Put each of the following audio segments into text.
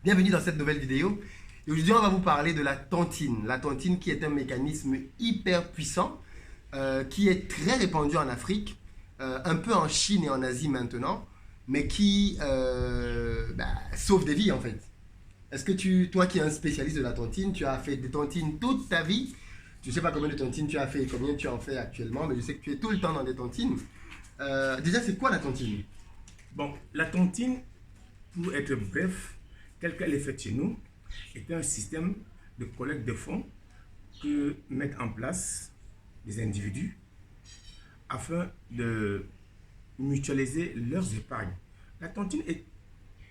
Bienvenue dans cette nouvelle vidéo. Et aujourd'hui, on va vous parler de la tontine. La tontine qui est un mécanisme hyper puissant, qui est très répandu en Afrique, un peu en Chine et en Asie maintenant, mais qui sauve des vies en fait. Est-ce que toi qui es un spécialiste de la tontine, tu as fait des tontines toute ta vie? Je ne sais pas combien de tontines tu as fait et combien tu en fais actuellement, mais je sais que tu es tout le temps dans des tontines. Déjà, c'est quoi la tontine? Bon, la tontine, pour être bref, telle qu'elle est faite chez nous, est un système de collecte de fonds que mettent en place les individus afin de mutualiser leurs épargnes. La tontine est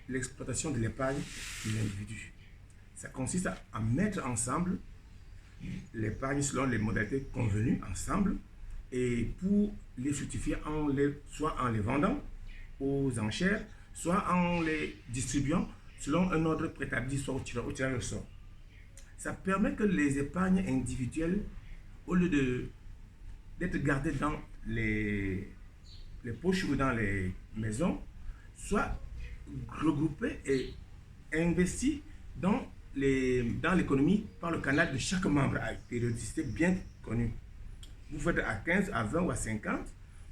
l'exploitation de l'épargne de l'individu. Ça consiste à mettre ensemble l'épargne selon les modalités convenues ensemble et pour les fructifier soit en les vendant aux enchères, soit en les distribuant selon un ordre préétabli, soit au tirage au sort. Ça permet que les épargnes individuelles, au lieu d'être gardées dans les poches ou dans les maisons, soient regroupées et investies dans l'économie par le canal de chaque membre à périodicité bien connue. Vous faites à 15, à 20 ou à 50,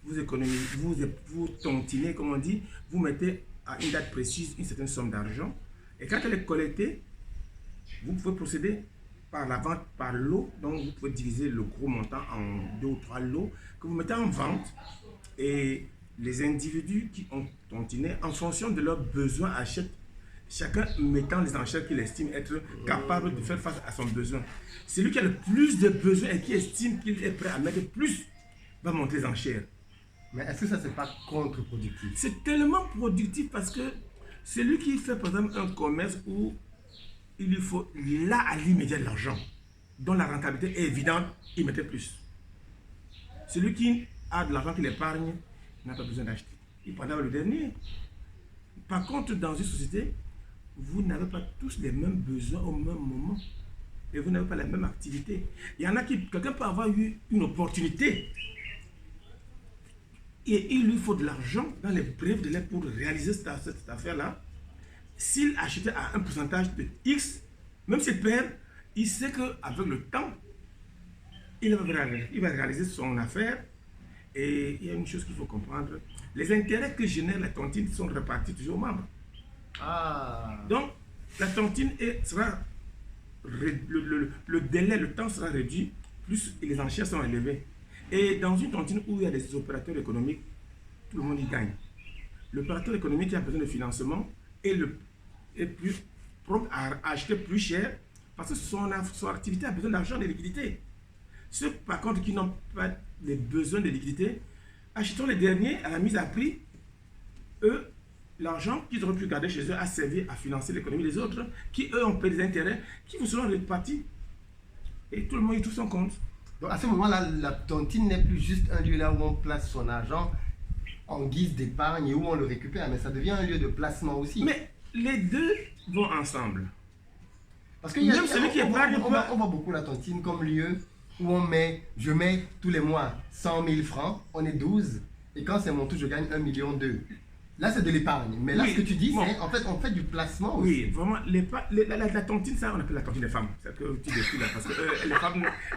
vous économisez, vous tontinez, comme on dit, vous mettez à une date précise une certaine somme d'argent. Et quand elle est collectée, vous pouvez procéder par la vente par lot. Donc vous pouvez diviser le gros montant en 2 ou 3 lots que vous mettez en vente. Et les individus qui ont tontiné, en fonction de leurs besoins, achètent, chacun mettant les enchères qu'il estime être capable de faire face à son besoin. Celui qui a le plus de besoins et qui estime qu'il est prêt à mettre plus va monter les enchères. Mais est-ce que ça, c'est pas contre-productif? C'est tellement productif parce que celui qui fait par exemple un commerce où il lui faut là à l'immédiat de l'argent, dont la rentabilité est évidente, il mettait plus. Celui qui a de l'argent qu'il épargne n'a pas besoin d'acheter. Il prendra le dernier. Par contre, dans une société, vous n'avez pas tous les mêmes besoins au même moment. Et vous n'avez pas la même activité. Il y en a qui, quelqu'un peut avoir eu une opportunité. Et il lui faut de l'argent dans les brefs délais pour réaliser cette affaire-là. S'il achetait à un pourcentage de X, même s'il perd, il sait qu'avec le temps, il va réaliser son affaire. Et il y a une chose qu'il faut comprendre. Les intérêts que génère la tontine sont répartis toujours aux membres. Ah. Donc, la tontine sera le délai, le temps sera réduit, plus les enchères sont élevées. Et dans une tontine où il y a des opérateurs économiques, tout le monde y gagne. L'opérateur économique qui a besoin de financement est plus prompt à acheter plus cher parce que son activité a besoin d'argent, de liquidité. Ceux, par contre, qui n'ont pas les besoins de liquidité, achetons les derniers à la mise à prix. Eux, l'argent qu'ils auraient pu garder chez eux a servi à financer l'économie des autres, qui eux ont payé des intérêts, qui vous seront répartis. Et tout le monde y trouve son compte. Donc à ce moment-là, la tontine n'est plus juste un lieu là où on place son argent en guise d'épargne et où on le récupère, mais ça devient un lieu de placement aussi. Mais les deux vont ensemble. Parce que on voit beaucoup la tontine comme lieu où je mets tous les mois 100 000 francs, on est 12, et quand c'est mon tour, je gagne 1,2 million. Là, c'est de l'épargne. Mais là, oui, ce que tu dis, bon, c'est en fait, on fait du placement aussi. Oui, vraiment, la tontine, ça, on appelle la tontine des femmes. C'est que tu défiles là, parce que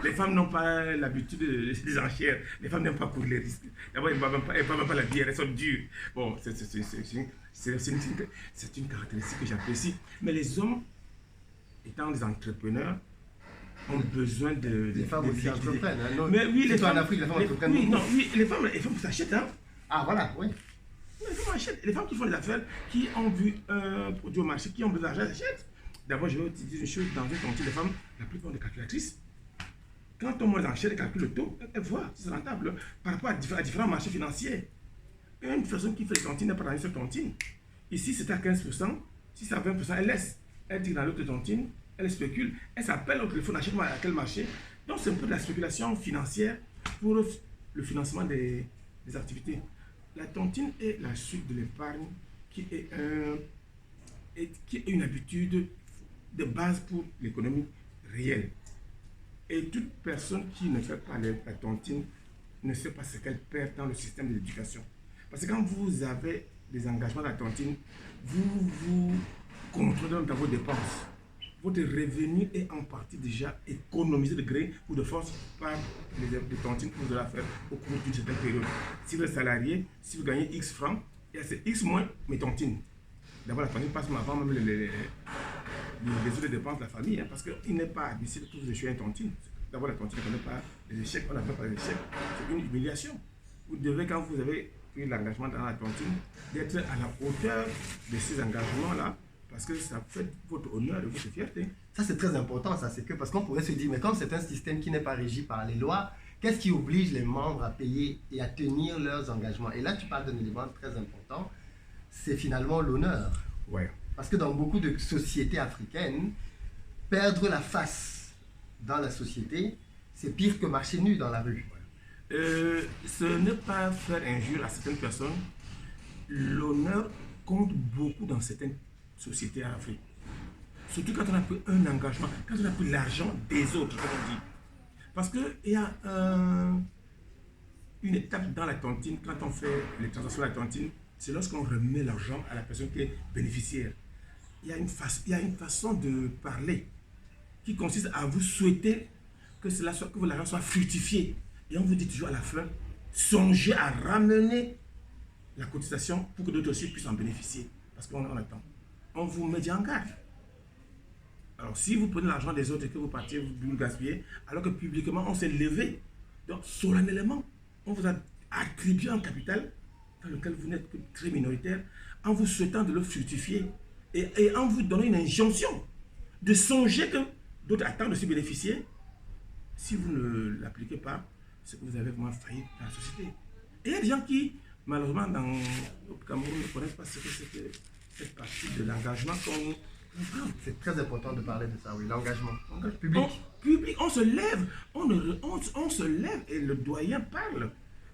les femmes n'ont pas l'habitude des enchères. Les femmes n'aiment pas courir les risques. D'abord, elles ne voient même pas la bière, elles sont dures. Bon, c'est une caractéristique que j'apprécie. Mais les hommes, étant des entrepreneurs, ont besoin de... Les femmes aussi entreprennent. Hein, mais oui, les femmes... En Afrique, les femmes entreprennent oui, beaucoup. non, oui, les femmes s'achètent, hein. Ah, voilà, oui. Les femmes qui font des affaires, qui ont vu un produit au marché, qui ont besoin d'argent, elles achètent. D'abord, je vais te dire une chose, dans une tontine de femmes, la plupart des calculatrices, quand on monte les enchères, elles calculent le taux, elles voient si c'est rentable par rapport à différents marchés financiers. Une personne qui fait des tontines n'est pas dans une seule tontine. Ici, c'est à 15%, si c'est à 20%, elle laisse. Elle dit dans l'autre tontine, elle spécule, elle s'appelle au téléphone, achète-moi à quel marché. Donc, c'est un peu de la spéculation financière pour le financement des activités. La tontine est la suite de l'épargne qui est une habitude de base pour l'économie réelle. Et toute personne qui ne fait pas la tontine ne sait pas ce qu'elle perd dans le système de l'éducation. Parce que quand vous avez des engagements dans la tontine, vous contrôle dans vos dépenses. Votre revenu est en partie déjà économisé de gré ou de force par les tontines que vous allez faire au cours d'une certaine période. Si vous êtes salarié, si vous gagnez X francs, il y a ces X moins mes tontines. D'abord, la tontine passe avant même les autres dépenses de la famille, hein, parce qu'il n'est pas admissible que vous échouez une tontine. D'abord, la tontine ne connaît pas les échecs, on n'appelle pas les échecs. C'est une humiliation. Vous devez, quand vous avez pris l'engagement dans la tontine, d'être à la hauteur de ces engagements-là, parce que ça fait votre honneur et votre fierté. Ça, c'est très important, ça. C'est que parce qu'on pourrait se dire, mais comme c'est un système qui n'est pas régi par les lois, qu'est-ce qui oblige les membres à payer et à tenir leurs engagements? Et là, tu parles d'un élément très important, c'est finalement l'honneur. Ouais. Parce que dans beaucoup de sociétés africaines, perdre la face dans la société, c'est pire que marcher nu dans la rue. Ce n'est pas faire injure à certaines personnes. L'honneur compte beaucoup dans certaines sociétés en Afrique. Surtout quand on a pris un engagement, quand on a pris l'argent des autres, comme on dit. Parce qu'il y a une étape dans la tontine, quand on fait les transactions de la tontine, c'est lorsqu'on remet l'argent à la personne qui est bénéficiaire. Il y a une façon de parler qui consiste à vous souhaiter que l'argent soit fructifié. Et on vous dit toujours à la fin, songez à ramener la cotisation pour que d'autres aussi puissent en bénéficier. Parce qu'on attend. On vous met en garde. Alors, si vous prenez l'argent des autres et que vous partiez, vous le gaspillez, alors que publiquement, on s'est levé. Donc, solennellement, on vous a attribué un capital dans lequel vous n'êtes que très minoritaire, en vous souhaitant de le fructifier et en vous donnant une injonction de songer que d'autres attendent de se bénéficier. Si vous ne l'appliquez pas, c'est que vous avez vraiment failli dans la société. Et il y a des gens qui, malheureusement, au Cameroun, ne connaissent pas ce que c'est que cette partie de l'engagement qu'on parle. C'est très important de parler de ça, oui, l'engagement. Public. Public, on se lève, on se lève et le doyen parle.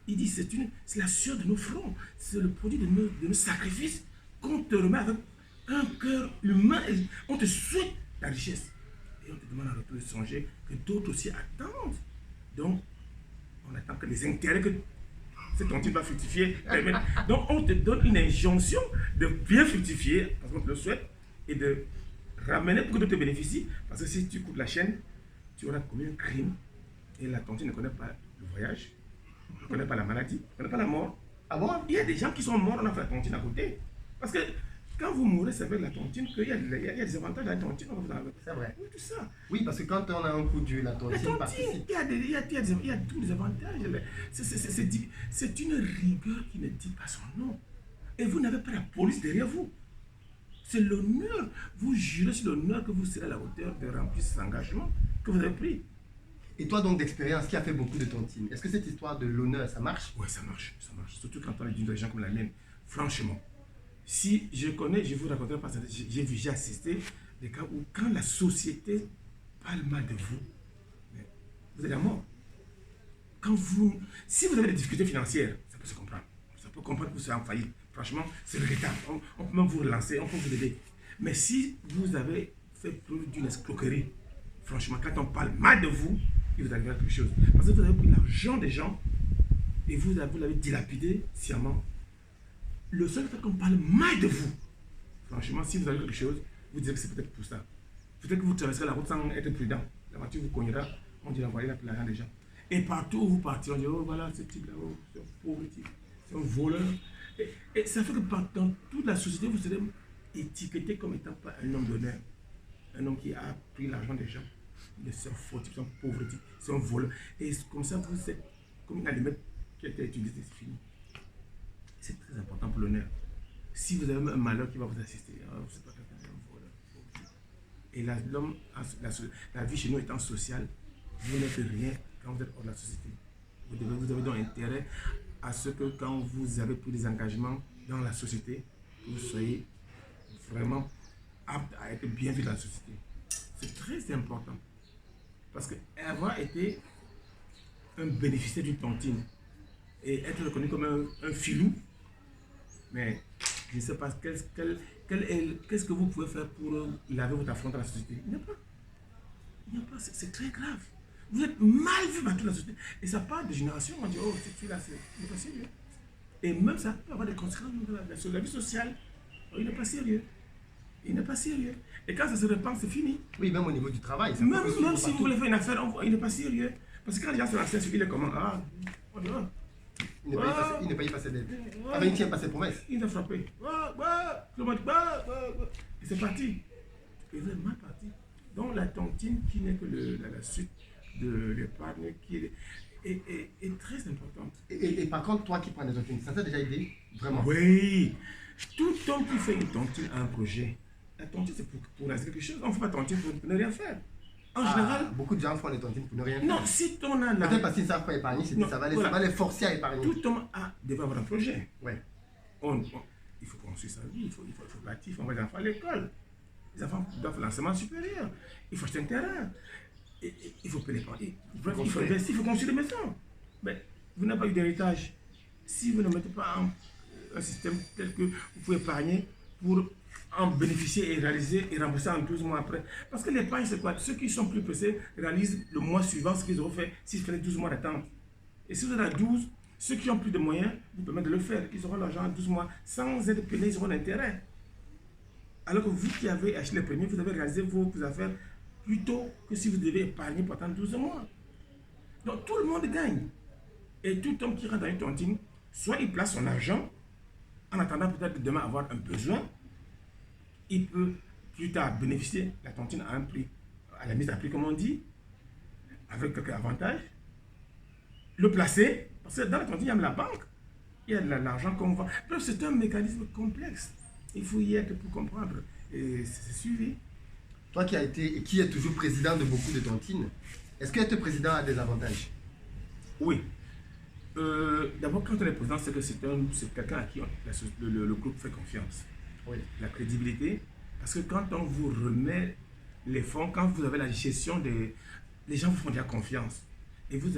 Il dit c'est la sueur de nos fronts, c'est le produit de nos sacrifices qu'on te remet avec un cœur humain. Et on te souhaite la richesse. Et on te demande en retour de songer que d'autres aussi attendent. Donc, on attend que les intérêts que cette tontine va fructifier. Donc, on te donne une injonction de bien fructifier, parce qu'on te le souhaite, et de ramener pour que d'autres te bénéficient. Parce que si tu coupes la chaîne, tu auras commis un crime. Et la tontine ne connaît pas le voyage, ne connaît pas la maladie, ne connaît pas la mort. Ah bon? Il y a des gens qui sont morts, on a fait la tontine à côté. Parce que quand vous mourrez, c'est avec la tontine qu'il y a des avantages à la tontine. C'est vrai. Oui, tout ça. Oui, parce que quand on a un coup dur, la tontine participe. Il y a tous les avantages. C'est une rigueur qui ne dit pas son nom. Et vous n'avez pas la police derrière vous. C'est l'honneur. Vous jurez sur l'honneur que vous serez à la hauteur de remplir ces engagements que vous avez pris. Et toi, donc, d'expérience, qui a fait beaucoup de tontines, est-ce que cette histoire de l'honneur, ça marche? Oui, ça marche. Surtout quand on est d'une région comme la mienne. Franchement, si je connais, je vous raconterai pas ça, j'ai assisté des cas où quand la société parle mal de vous, vous êtes à mort. Si vous avez des difficultés financières, ça peut se comprendre. Ça peut comprendre que vous soyez en faillite. Franchement, c'est regrettable. On peut même vous relancer, on peut vous aider. Mais si vous avez fait preuve d'une escroquerie, franchement, quand on parle mal de vous, il vous arrivera quelque chose. Parce que vous avez pris l'argent des gens et vous l'avez dilapidé sciemment. Le seul fait qu'on parle mal de vous, franchement, si vous avez quelque chose, vous direz que c'est peut-être pour ça. Peut-être que vous traverserez la route sans être prudent. La voiture vous cognera, on dit envoyer l'argent des gens. Et partout où vous partez, on dit, oh voilà, ce type-là, oh, c'est un pauvre type, c'est un voleur. Et ça fait que dans toute la société, vous serez étiqueté comme étant pas un homme d'honneur. Un homme qui a pris l'argent des gens. C'est un faux type, c'est un pauvre type, c'est un voleur. Et comme ça, vous êtes comme une allumette qui a été utilisée, c'est fini. C'est très important pour l'honneur. Si vous avez un malheur qui va vous assister, vous savez pas quelqu'un, c'est un voleur. Et la vie chez nous étant sociale, vous n'êtes rien quand vous êtes hors de la société. Vous avez donc intérêt à ce que quand vous avez pris des engagements dans la société, vous soyez vraiment apte à être bien vu dans la société. C'est très important. Parce qu'avoir été un bénéficiaire d'une tontine et être reconnu comme un filou, mais je ne sais pas qu'est-ce que vous pouvez faire pour laver votre affront dans la société. Il n'y a pas. Il n'y a pas. C'est très grave. Vous êtes mal vu par toute la société. Et ça part de génération. On dit, oh, celui-là, c'est pas sérieux. Et même ça peut avoir des conséquences dans la vie sociale. Oh, il n'est pas sérieux. Il n'est pas sérieux. Et quand ça se répand, c'est fini. Oui, même au niveau du travail. Même si vous voulez faire une affaire, il n'est pas sérieux. Parce que quand les gens se lancent sur lui, il est comment? Ah, on y va. Il n'est pas y passé d'aide. Enfin, il ne tient pas ses promesses. Il a frappé. Et c'est parti. Et c'est mal parti. Donc la tontine, qui n'est que la suite de l'épargne, qui est très importante. Et par contre, toi qui prends des tontines, ça t'a déjà aidé? Vraiment? Oui. Tout homme qui fait une tontine a un projet. La tontine, c'est pour lancer quelque chose. On ne fait pas tontine pour ne rien faire. En général, beaucoup de gens font des tontines pour ne rien faire. non, si on a la... Peut-être parce qu'ils ne savent pas épargner, ça va les forcer à épargner. Tout homme devrait avoir un projet. Ouais. Il faut construire sa vie, il faut bâtir, il faut envoyer les enfants à l'école. Les enfants doivent faire l'enseignement supérieur. Il faut acheter un terrain. Il faut payer les parents. Bref, il faut investir, il faut construire des maisons. Mais vous n'avez pas eu d'héritage. Si vous ne mettez pas un système tel que vous pouvez épargner pour en bénéficier et réaliser et rembourser en 12 mois après. Parce que l'épargne, c'est quoi? Ceux qui sont plus pressés réalisent le mois suivant ce qu'ils auraient fait s'ils faisaient 12 mois d'attente. Et si vous êtes à 12, ceux qui ont plus de moyens vous permettent de le faire. Ils auront l'argent en 12 mois sans être payés, ils auront l'intérêt. Alors que vous qui avez acheté les premiers, vous avez réalisé vos affaires plus tôt que si vous devez épargner pendant 12 mois. Donc tout le monde gagne. Et tout homme qui rentre dans une tontine, soit il place son argent en attendant peut-être demain avoir un besoin, il peut plus tard bénéficier de la tontine à un prix, à la mise à prix comme on dit, avec quelques avantages, le placer, parce que dans la tontine il y a la banque, il y a de l'argent qu'on vend. Bref, c'est un mécanisme complexe. Il faut y être pour comprendre. Et c'est suivi. Toi qui es toujours président de beaucoup de tontines, est-ce qu'être président a des avantages? Oui. D'abord, quand on est président, c'est que c'est quelqu'un à qui le groupe fait confiance. Oui. La crédibilité, parce que quand on vous remet les fonds, quand vous avez la gestion les gens vous font déjà confiance. Et vous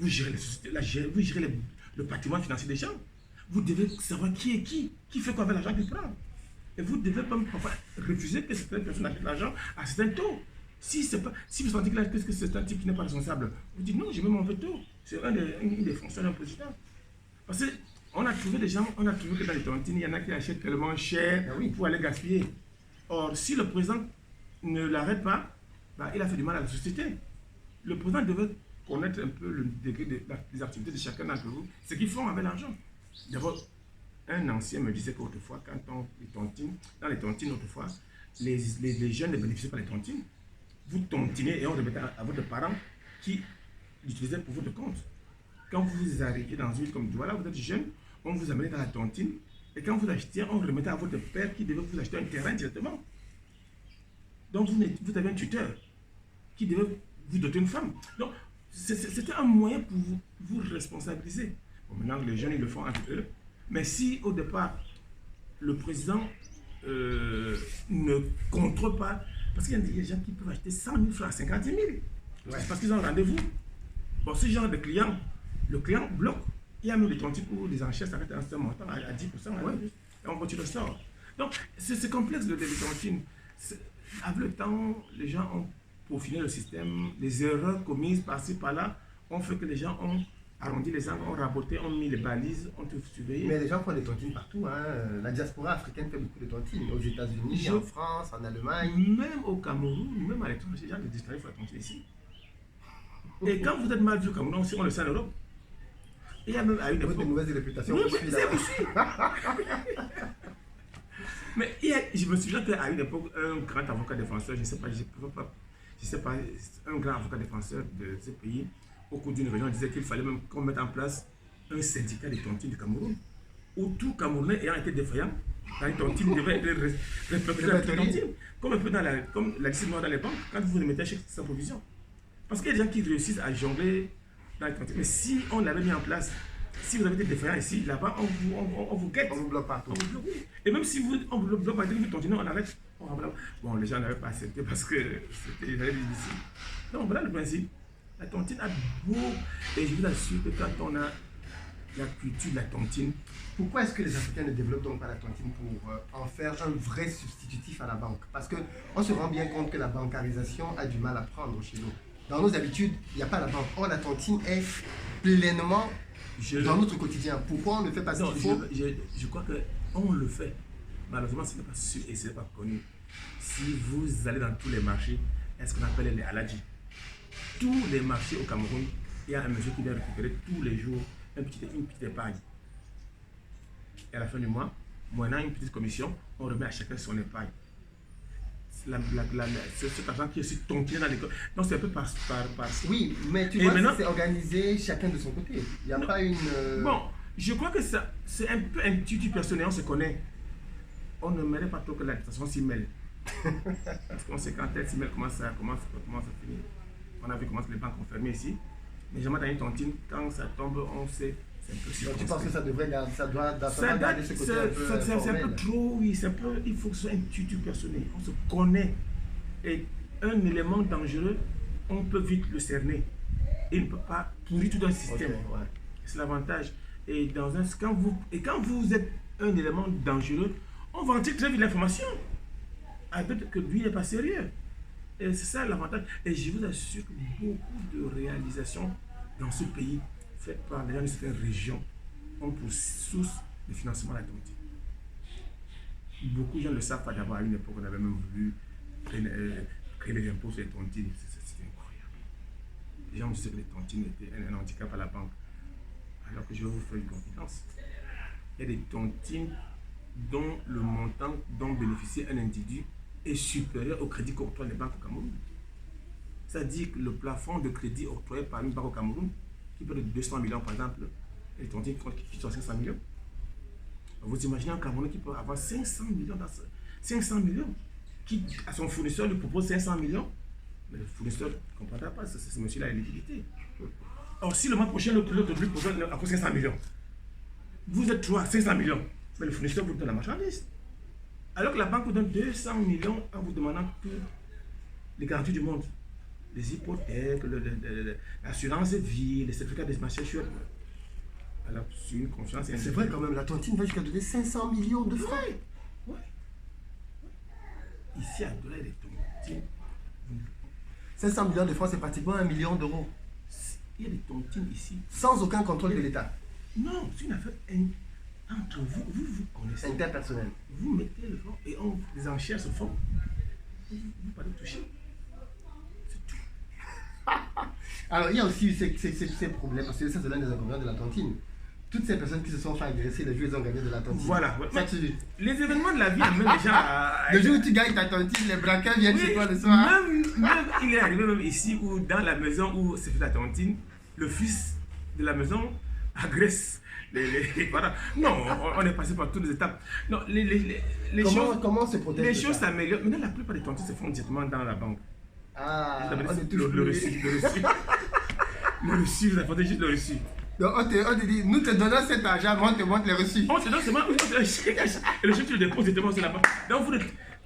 gérez les sociétés, vous gérez le patrimoine financier des gens. Vous devez savoir qui est qui fait quoi avec l'argent qu'il prend. Et vous devez pas refuser que certaines personnes achètent l'argent à certains taux. Si vous sentez que c'est un type qui n'est pas responsable, vous dites non, je mets mon veto. C'est une des fonctions d'un président. Parce que on a trouvé que dans les tontines, il y en a qui achètent tellement cher pour aller gaspiller. Or, si le président ne l'arrête pas, il a fait du mal à la société. Le président devait connaître un peu le degré des activités de chacun d'entre vous, ce qu'ils font avec l'argent. D'abord, un ancien me disait qu'autrefois, dans les tontines, autrefois, les jeunes ne bénéficiaient pas des tontines. Vous tontinez et on remettait à votre parent qui l'utilisait pour votre compte. Quand vous arriviez dans une ville comme Douala, vous êtes jeune, on vous amenait dans la tontine et quand vous achetiez, on remettait à votre père qui devait vous acheter un terrain directement. Donc vous avez un tuteur qui devait vous doter une femme. Donc c'était un moyen pour vous responsabiliser. Bon, maintenant les jeunes ils le font entre eux, mais si au départ le président ne contrôle pas, parce qu'il y a des gens qui peuvent acheter 100 000 francs à 50 000, parce qu'ils ont un rendez-vous. Bon, ce genre de client, le client bloque. Il y a même des tontines où les enchères s'arrêtent à un certain montant, à 10%, et on continue le sort. Donc, c'est complexe le tontines. Avec le temps, les gens ont peaufiné le système, les erreurs commises par-ci, par-là, ont fait que les gens ont arrondi les angles, ont raboté, ont mis les balises, ont tout surveillé. Mais les gens font des tontines partout. La diaspora africaine fait beaucoup de tontines. Aux États-Unis, en France, en Allemagne. Même au Cameroun, même à l'étranger, les gens de disparaît font la tontine ici. Et quand vous êtes mal vu au Cameroun, aussi on le sait en Europe. Il y a même à une époque... de mauvaises réputations. Oui, mais je me souviens qu'à une époque, un grand avocat défenseur, je ne sais pas, un grand avocat défenseur de ce pays, au cours d'une réunion, disait qu'il fallait même qu'on mette en place un syndicat des tontines du Cameroun, où tout Camerounais ayant été défaillant, dans les tontines devait être répercuté dans les tontines, comme un peu comme la liste noire dans les banques, quand vous les mettez chez sans provision. Parce qu'il y a des gens qui réussissent à jongler dans les tontines. Mais si on l'avait mis en place, si vous avez été défaillant ici, là-bas, on vous guette. On vous bloque partout. Et même si on vous bloque partout, vous continuez, on arrête. Bon, les gens n'avaient pas accepté parce que c'était difficile. Donc voilà le principe. La tontine a beau. Et je vous assure que quand on a la culture de la tontine. Pourquoi est-ce que les Africains ne développent donc pas la tontine pour en faire un vrai substitutif à la banque? Parce qu'on se rend bien compte que la bancarisation a du mal à prendre chez nous. Dans nos habitudes, il n'y a pas la banque. Or, la tontine est pleinement dans notre quotidien. Pourquoi on ne fait pas ce qu'il faut? Je crois qu'on le fait. Malheureusement, ce n'est pas sûr et ce n'est pas connu. Si vous allez dans tous les marchés, est-ce qu'on appelle les aladji? Tous les marchés au Cameroun, il y a un monsieur qui vient récupérer tous les jours une petite épargne. Et à la fin du mois, moyennant une petite commission, on remet à chacun son épargne. C'est cet argent qui est aussi tontiné dans l'école. Donc c'est un peu par... Oui, mais tu Et vois, maintenant- c'est organisé chacun de son côté. Il n'y a pas une... Bon, je crois que c'est un peu intuitif personnel, on se connaît. On ne mérite pas trop que l'administration s'y mêle. Parce qu'on sait quand elle s'y mêle, comment ça finit. On a vu comment les banques ont fermé ici. Mais généralement dans une tontine, quand ça tombe, on sait, c'est un peu Donc, tu circonscrit. penses que ça devrait garder, ça doit Ça garder date, ce côté un peu c'est un formel. peu trop, oui, c'est un peu, il faut que ce soit intuitif personnel. On se connaît. Et un élément dangereux, on peut vite le cerner. Et il ne peut pas pourrir tout un Ok, système. ouais. C'est l'avantage. Et quand vous êtes un élément dangereux, on va en tirer très vite l'information. Avec que lui n'est pas sérieux. Et c'est ça l'avantage. Et je vous assure que beaucoup de réalisations dans ce pays, faites par les gens de certaines régions, ont pour source le financement de la tontine. Beaucoup de gens ne le savent pas d'abord. À une époque, on avait même voulu créer les impôts sur les tontines. C'était incroyable. Les gens me disaient que les tontines étaient un handicap à la banque. Alors que je vais vous faire une confidence. Il y a des tontines dont le montant dont bénéficie un individu est supérieur au crédit qu'octroient les banques au Cameroun. C'est-à-dire que le plafond de crédit octroyé par une banque au Cameroun, qui peut être de 200 millions par exemple, et les tontines qui sont à 500 millions. Vous imaginez un Camerounais qui peut avoir 500 millions, 500 millions, qui à son fournisseur lui propose 500 millions, mais le fournisseur ne comprendra pas, ce monsieur-là a une liquidité. Or, si le mois prochain, l'autre lui propose à cause 500 millions, vous êtes 3, 500 millions, mais le fournisseur vous donne la marchandise. Alors que la banque vous donne 200 millions en vous demandant toutes les garanties du monde. Les hypothèques, l'assurance vie, les certificats de machin chouette. Alors, c'est une confiance. C'est vrai quand même, la tontine va jusqu'à donner 500 millions de francs. Ouais. Ici, à Douala, les tontines. 500 millions de francs, c'est pratiquement 1 million d'euros. Il y a des tontines ici. Sans aucun contrôle de l'État. Non, c'est une affaire entre vous. Vous connaissez. Interpersonnel. Vous mettez le fond et les enchères se font. Vous pas de toucher. C'est tout. Alors, il y a aussi ces problèmes, parce que ça, c'est l'un des inconvénients de la tontine. Toutes ces personnes qui se sont fait agresser le jour où ils ont gagné de la tontine. Voilà. Ça, Les événements de la vie amènent les gens à... Le jour où tu gagnes ta tontine, les braqueurs viennent chez toi le soir. Même, il est arrivé même ici, où dans la maison où c'est fait la tontine, le fils de la maison agresse voilà. Non, on est passé par toutes les étapes. Non, Comment se protège les de choses ça? s'améliorent. Maintenant, la plupart des tontines se font directement dans la banque. Ah, on est tous le reçu. Le reçu, vous apportez juste le reçu. Donc on te dit, nous te donnons cet argent, mais on te montre les reçus. On te donne seulement un chèque. Et le chèque, tu le déposes directement sur la banque. Donc,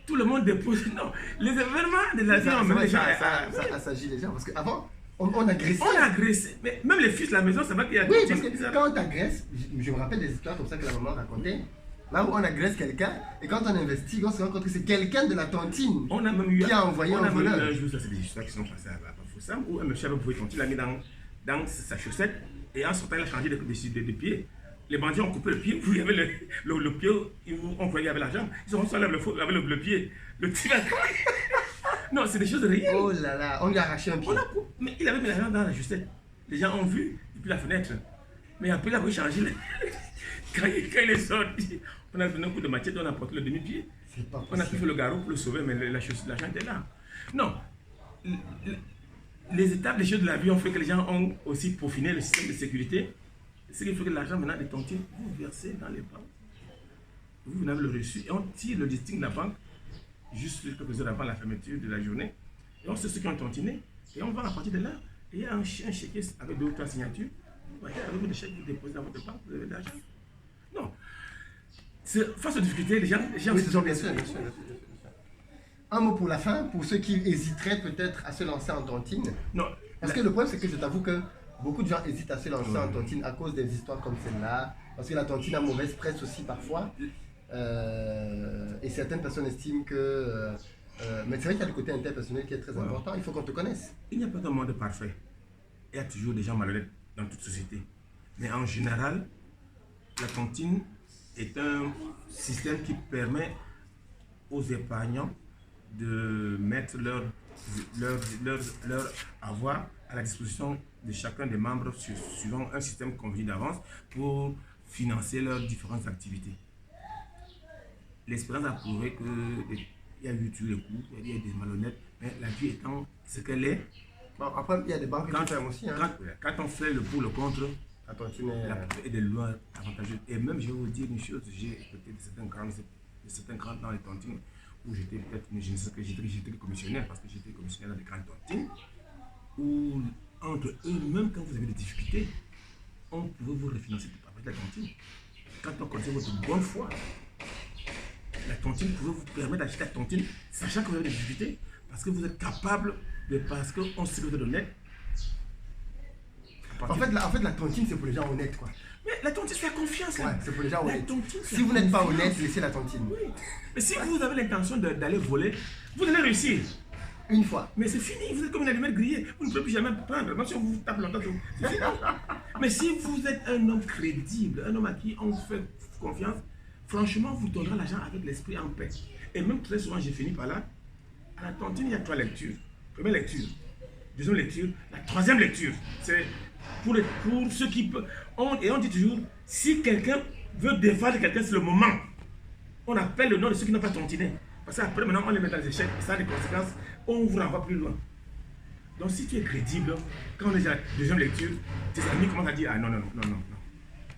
tout le monde dépose. Non, les événements de la vie ont même les gens. Ça assagit les gens, parce qu'avant, on agressait. On a agressé. Mais même les fils de la maison, c'est vrai qu'il y a Oui, parce que quand on t'agresse, je me rappelle des histoires comme ça que la maman racontait. Là où on agresse quelqu'un, et quand on investigue, on se rend compte que c'est quelqu'un de la tontine on a même eu qui a envoyé un voleur. Un jour, ça c'est des histoires qui sont passées à Bafoussam, où un monsieur avait pris tontine, l'a mis dans sa chaussette, et en sortant, il a changé de pied. Les bandits ont coupé le pied, vous avez le pied, on croyait qu'il y avait la jambe, ils ont reçu avec le pied. Le type Non, c'est des choses réelles. Oh là là, on lui a arraché un pied. Mais il avait mis la jambe dans la chaussette. Les gens ont vu depuis la fenêtre. Mais après, il a voulu changer. Quand il est sorti, on a donné un coup de machette, on a porté le demi-pied. On a pu faire le garrot pour le sauver, mais la jambe était là. Non. Les étapes, les choses de la vie ont fait que les gens ont aussi peaufiné le système de sécurité. Ce qui fait que l'argent maintenant des tontines, vous versez dans les banques. Vous avez le reçu et on tire le listing de la banque juste quelques heures avant la fermeture de la journée. Et on sait ceux qui ont tontiné. Et on va à partir de là. Et il y a un chéquier avec 2 ou 3 signatures. Vous voyez, avec des chèques, vous déposez dans votre banque, vous avez de l'argent. Non. Face aux difficultés, les gens Oui, c'est bien sûr. Un mot pour la fin, pour ceux qui hésiteraient peut-être à se lancer en tontine. Non. Parce que le problème, c'est que je t'avoue que beaucoup de gens hésitent à se lancer en tontine à cause des histoires comme celle-là. Parce que la tontine a mauvaise presse aussi parfois. Et certaines personnes estiment que... mais c'est vrai qu'il y a le côté interpersonnel qui est très important. Il faut qu'on te connaisse. Il n'y a pas de monde parfait. Il y a toujours des gens malhonnêtes dans toute société. Mais en général, la tontine, est un système qui permet aux épargnants de mettre leur avoir à la disposition de chacun des membres suivant un système convenu d'avance pour financer leurs différentes activités. L'expérience a prouvé qu'il y a eu tous les coups, il y a des malhonnêtes, mais la vie étant ce qu'elle est. Bon, après, il y a des banques qui ferment aussi. Hein. Quand on fait le pour, le contre, la tontine est de loin avantageuse. Et même, je vais vous dire une chose, j'ai écouté de certains grands dans les tontines où j'étais peut-être, je ne sais que j'étais commissionnaire, parce que j'étais commissionnaire dans les grandes tontines, où entre eux, même quand vous avez des difficultés, on pouvait vous refinancer avec la tontine. Quand on connaissait votre bonne foi, la tontine pouvait vous permettre d'acheter la tontine, sachant que vous avez des difficultés, parce que vous êtes capable de, parce qu'on sait que vous êtes honnête. En fait, la tontine, c'est pour les gens honnêtes, quoi. Mais la tontine, c'est la confiance, là. Ouais, c'est pour les gens honnêtes. Tontine, si vous n'êtes pas honnête, laissez la tontine. Oui. Mais si vous avez l'intention d'aller voler, vous allez réussir. Une fois. Mais c'est fini, vous êtes comme une allumette grillée. Vous ne pouvez plus jamais prendre, même si on vous tape longtemps, c'est fini. Mais si vous êtes un homme crédible, un homme à qui on fait confiance, franchement, vous donnerez l'argent avec l'esprit en paix. Et même très souvent, j'ai fini par là. À la tontine, il y a 3 lectures. Première lecture, deuxième lecture, la troisième lecture. C'est pour ceux qui peuvent. Et on dit toujours, si quelqu'un veut défendre quelqu'un, c'est le moment. On appelle le nom de ceux qui n'ont pas tontiné. Parce qu'après, maintenant, on les met dans les échecs. Ça a des conséquences. On vous renvoie plus loin. Donc, si tu es crédible, quand on est à la deuxième lecture, tes amis commencent à dire, ah non.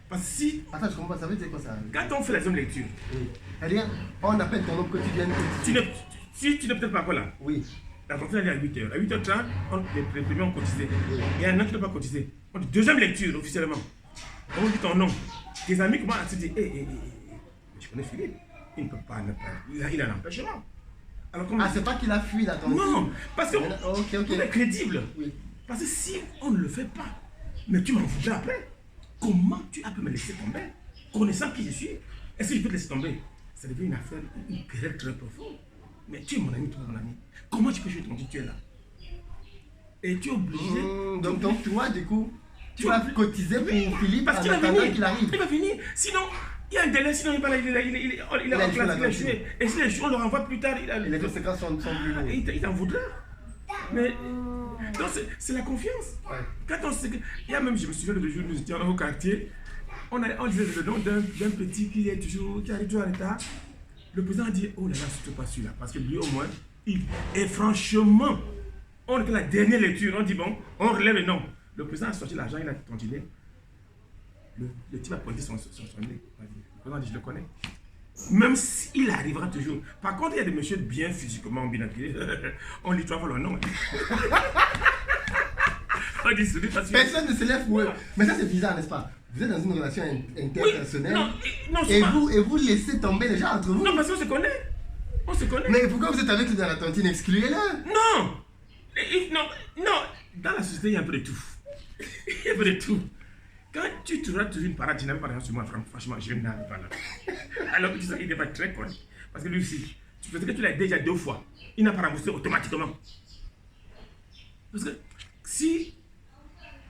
Parce que si. Attends, je comprends pas, ça veut dire quoi ça? Quand on fait la deuxième lecture. Oui. C'est-à-dire, on appelle ton nom quotidien. Si tu n'es peut-être pas encore là. Oui. La conférence est à 8h. À 8h30, les premiers ont cotisé. Il y en a qui n'ont pas cotisé. On dit deuxième lecture officiellement. On dit ton nom. Tes amis commencent à se dire, je connais Philippe. Il ne peut pas. Il a un empêchement. C'est pas qu'il a fui la tontine. Non, parce que on est crédible. Oui. Parce que si on ne le fait pas, mais tu m'en voudras après. Comment tu as pu me laisser tomber? Connaissant qui je suis, est-ce que je peux te laisser tomber? Ça devient une affaire, une querelle très profonde. Mais tu es mon ami, tu es mon ami. Comment tu peux jouer ton dit tu es là? Et tu es obligé. Donc toi, du coup, tu vas cotiser pour Philippe parce en attendant qu'il arrive. Il va venir. Sinon, il y a un délai, sinon il a échoué. Et s'il échoue, on le renvoie plus tard. Et les conséquences sont plus lourdes. Il t'en voudra. Mais donc c'est la confiance. Ouais. Quand on sait que. Il y a même, je me souviens de jour, nous étions au quartier. On disait le nom d'un petit qui arrive toujours en retard. Le président a dit, oh là là, c'est pas celui-là. Parce que lui, au moins, et franchement, on était la dernière lecture. On dit, bon, on relève le nom. Le président a sorti l'argent, il a continué. Le type a pointé son nez. Le président a dit, je le connais. Même s'il arrivera toujours. Par contre, il y a des messieurs bien physiquement bien habillés. On lit 3 fois leur nom. On dit, personne ne se lève pour eux. Mais ça, c'est bizarre, n'est-ce pas? Vous êtes dans une relation interpersonnelle. Oui, non, et vous laissez tomber les gens entre vous. Non, parce qu'on se connaît. On se connaît. Mais pourquoi vous êtes avec lui dans la tontine? Excluez-le. Non. Dans la société, il y a un peu de tout. Il y a un peu de tout. Quand tu trouveras toujours une parade, tu n'avais pas d'argent sur moi, franchement, je n'arrive pas là. Alors que tu sais qu'il n'est pas très connu. Parce que lui aussi, peut-être que tu l'as déjà 2 fois. Il n'a pas remboursé automatiquement. Parce que si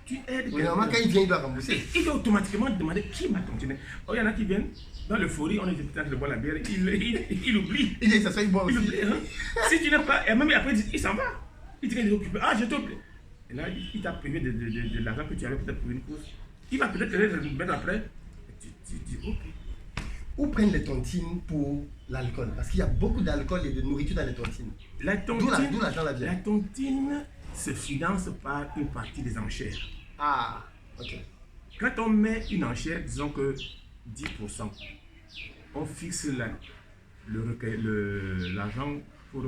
tu aides. Oui, normalement, quand il vient, il doit rembourser. Il doit automatiquement demander qui m'a tontiné. Oh, il y en a qui viennent dans l'euphorie, on est en train de boire la bière, il oublie. Il s'assoit, il boit aussi. Il oublie, hein? Si tu n'as pas, et même après, il s'en va. Il dit qu'il est occupé. Ah, je t'oublie. Et là, il t'a privé de l'argent que tu avais peut-être pour une course. Il va peut-être te mettre après. Et tu dis, ok. Où prennent les tontines pour l'alcool? Parce qu'il y a beaucoup d'alcool et de nourriture dans les tontines. D'où l'argent la vient. La tontine se finance par une partie des enchères. Ah, ok. Quand on met une enchère, disons que 10%, on fixe l'argent pour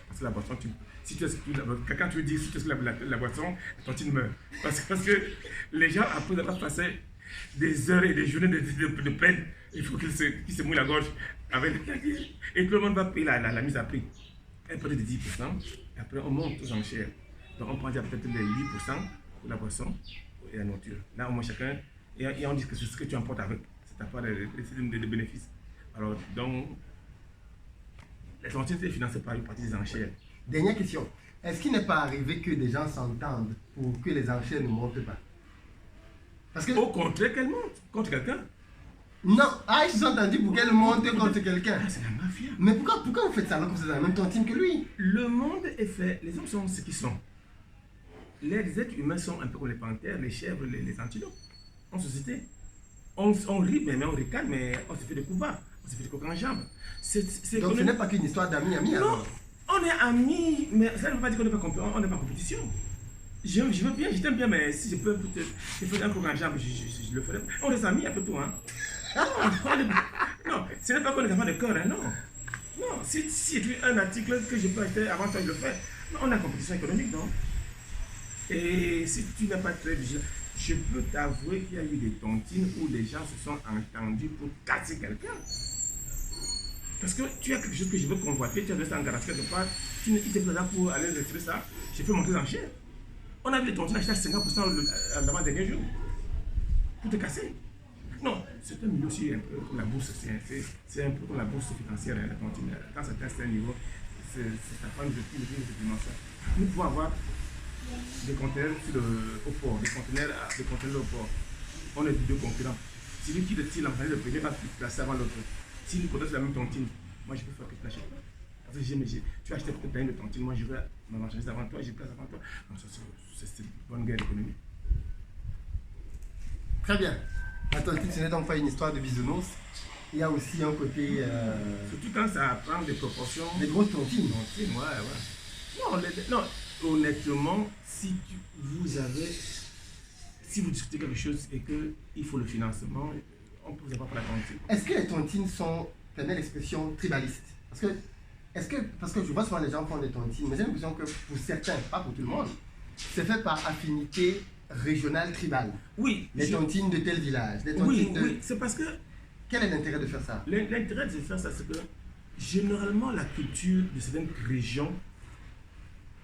parce que la boisson, quand tu veux dire si tu exclus la boisson, la tontine meurt. Parce que les gens, après avoir passé des heures et des journées de peine, il faut qu'ils se mouillent la gorge avec et tout le monde va payer la mise à prix. Elle peut être de 10%, et après on monte aux enchères. Donc on prend déjà peut-être les 8% pour la boisson et la nourriture. Là au moins chacun, et on dit que c'est ce que tu emportes avec, c'est ta part de bénéfices. Alors donc, la tontine est financée par une partie des enchères. Dernière question. Est-ce qu'il n'est pas arrivé que des gens s'entendent pour que les enchères ne montent pas? Parce que... Au contraire qu'elles montent contre quelqu'un. Non, ah, ils se sont entendus pour qu'elle monte contre quelqu'un. Ah, c'est la mafia. Mais pourquoi vous faites ça alors que vous êtes dans la même tontine que lui? Le monde est fait, les hommes sont ce qu'ils sont. Les êtres humains sont un peu comme les panthères, les chèvres, les antilopes. En société, on rit, mais on ricane, mais on se fait des coups bas, on se fait des coques en jambes. Donc ce n'est pas qu'une histoire d'amis Non, alors. on est amis, mais ça ne veut pas dire qu'on n'est pas en compétition. Je veux bien, je t'aime bien, mais si je peux te faire un coq en jambe, je le ferai. On est amis après tout, hein. Non, ce n'est pas qu'on est enfants de cœur, hein, non. Non, si tu as un article que je peux acheter avant toi, je le fais. Non, on est en compétition économique, non. Et si tu n'es pas très vigilant, je peux t'avouer qu'il y a eu des tontines où les gens se sont entendus pour casser quelqu'un. Parce que tu as quelque chose que je veux convoiter, tu as resté en garage quelque part, il te fait là pour aller retirer ça, je peux monter en chair. On a vu les tontines acheter à 50% l'avant-dernier jour pour te casser. Non, c'est un milieu aussi un peu comme la bourse, c'est un peu comme la bourse financière, la tontine. Quand ça atteint un niveau, c'est ta femme de plus de dimension. Nous pouvons avoir des conteneurs au port, des conteneurs au port. On est deux concurrents. Celui qui le tire le premier va placer avant l'autre. Si nous connaissons la même tontine, moi je peux faire que tu n'achètes pas. Parce que tu as acheté peut-être plein de tontines, moi je vais ma marchandise avant toi, je place avant toi. Donc ça, c'est une bonne guerre économique. Très bien. La tontine, ce n'est donc pas une histoire de bisounours. Il y a aussi un côté. Surtout quand ça prend des proportions. Des grosses tontines. Ouais. Non, honnêtement, si vous discutez quelque chose et qu'il faut le financement, on peut vous avoir pour la tontine. Est-ce que les tontines sont, permet l'expression tribaliste? Parce que je vois souvent les gens font des tontines, mais j'ai l'impression que pour certains, pas pour tout le monde, c'est fait par affinité régionale tribale. Oui. Les tontines de tel village. Oui, c'est parce que. Quel est l'intérêt de faire ça? L'intérêt de faire ça, c'est que généralement la culture de certaines régions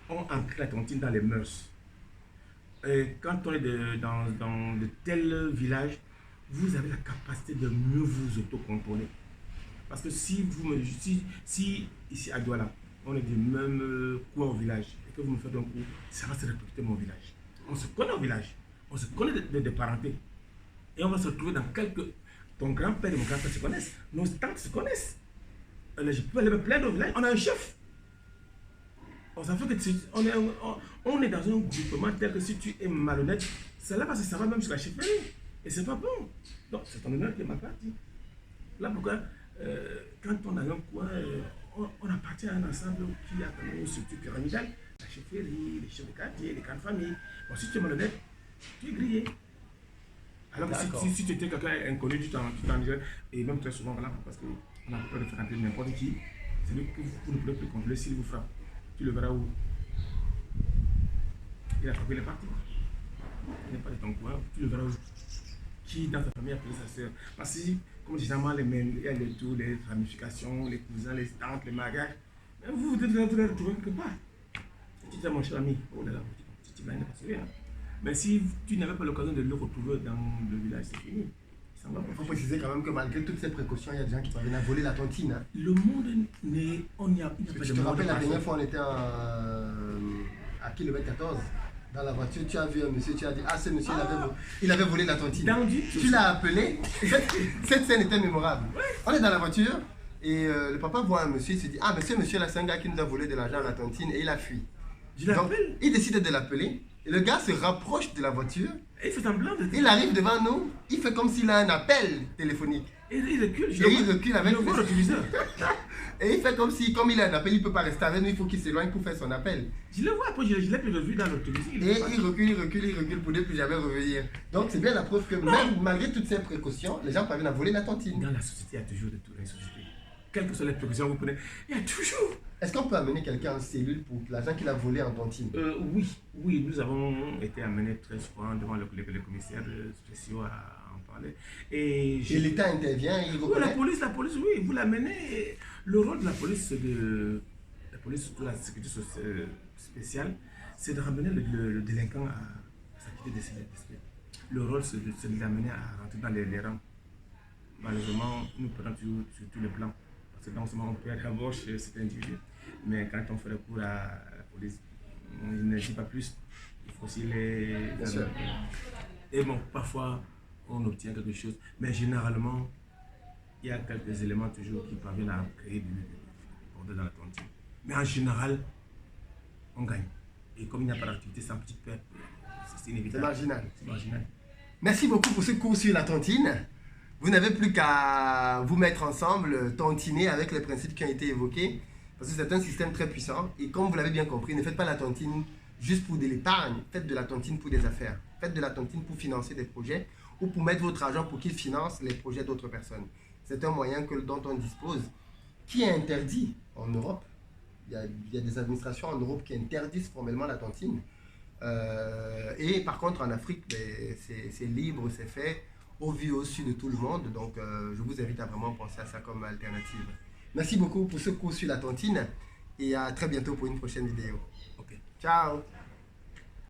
ont ancré la tontine dans les mœurs. Et quand on est dans de tels villages, vous avez la capacité de mieux vous autocontrôler. Parce que si ici à Douala, on est du même coin au village, et que vous me faites un coup, ça va se répéter mon village. On se connaît au village, on se connaît de parenté. Et on va se retrouver dans quelques. Ton grand-père et mon grand-père se connaissent, nos tantes se connaissent. Je peux aller me plaindre au village, on a un chef. On est dans un groupement tel que si tu es malhonnête, c'est là parce que ça va même sur la chefferie. Et c'est pas bon. Donc c'est ton honneur qui est ma partie. Là pourquoi, quand on a un coin, on appartient à un ensemble qui a quand même une structure pyramidale. La chefferie, les chefs de quartier, les grandes familles. Bon, si tu es malhonnête, tu es grillé. Alors que si tu étais quelqu'un inconnu, tu t'en dirais, et même très souvent, voilà, parce qu'on a peur de faire entrer n'importe qui, c'est lui que vous ne pouvez plus contrôler s'il vous frappe. Tu le verras où? Il a frappé, il est parti. Il n'est pas de ton coin, tu le verras où? Qui dans ta famille a pris sa soeur? Parce que, comme généralement, il y a le tout, les ramifications, les cousins, les tantes, les mariages. Mais vous devez les retrouver quelque part. Tu dis à mon cher ami, oh là là, tu m'as pas sauvé, hein. Mais si tu n'avais pas l'occasion de le retrouver dans le village, c'est fini. Il faut préciser quand même que malgré toutes ces précautions, il y a des gens qui parviennent à voler la tontine. Hein. Le monde n'est. On n'y a pas de monde. Je te rappelle, la dernière fois, on était à kilomètre 14. Dans la voiture, tu as vu un monsieur, tu as dit, ah, ce monsieur, il avait volé la tontine. Tu l'as appelé. Cette scène était mémorable. On est dans la voiture et le papa voit un monsieur, il se dit, ah, mais ce monsieur-là, c'est un gars qui nous a volé de l'argent à la tontine et il a fui. Donc, il décide de l'appeler. Et le gars se rapproche de la voiture. Et il fait semblant de. Il arrive devant nous. Il fait comme s'il a un appel téléphonique. Et il recule. Il recule avec le téléviseur. Et il fait comme il a un appel, il ne peut pas rester avec nous. Il faut qu'il s'éloigne pour faire son appel. Je le vois, après je l'ai plus revu dans le téléviseur. Et il recule pour ne plus jamais revenir. Donc c'est bien la preuve que même malgré toutes ces précautions, les gens parviennent à voler la tontine. Dans la société, il y a toujours de tout. Dans la société. Quelles que soient les précautions que vous prenez, il y a toujours. Est-ce qu'on peut amener quelqu'un en cellule pour l'argent qu'il a volé en tontine? Oui, nous avons été amenés très souvent devant les commissaires spéciaux à en parler. Et l'État intervient, il reconnaît? Oui, la police, oui, vous l'amenez. Le rôle de la police, surtout la sécurité spéciale, c'est de ramener le délinquant à s'acquitter des faits. Le rôle, c'est de l'amener à rentrer dans les rangs. Malheureusement, nous prenons sur tous les plans. Parce que non seulement on peut être à gauche cet individu, mais quand on fait recours à la police, il ne dit pas plus. Il faut aussi les. Et bon, parfois on obtient quelque chose, mais généralement il y a quelques éléments toujours qui parviennent à créer du bordel dans la tontine. Mais en général, on gagne. Et comme il n'y a pas d'activité sans petite perte, c'est inévitable. C'est marginal. C'est marginal. Merci beaucoup pour ce cours sur la tontine. Vous n'avez plus qu'à vous mettre ensemble, tontiner avec les principes qui ont été évoqués, parce que c'est un système très puissant. Et comme vous l'avez bien compris, ne faites pas la tontine juste pour de l'épargne, faites de la tontine pour des affaires. Faites de la tontine pour financer des projets ou pour mettre votre argent pour qu'il finance les projets d'autres personnes. C'est un moyen dont on dispose, qui est interdit en Europe. Il y a des administrations en Europe qui interdisent formellement la tontine. Et par contre, en Afrique, ben, c'est libre, c'est fait, au vu au su de tout le monde. Donc, je vous invite à vraiment penser à ça comme alternative. Merci beaucoup pour ce cours sur la tontine et à très bientôt pour une prochaine vidéo. Ok. Ciao!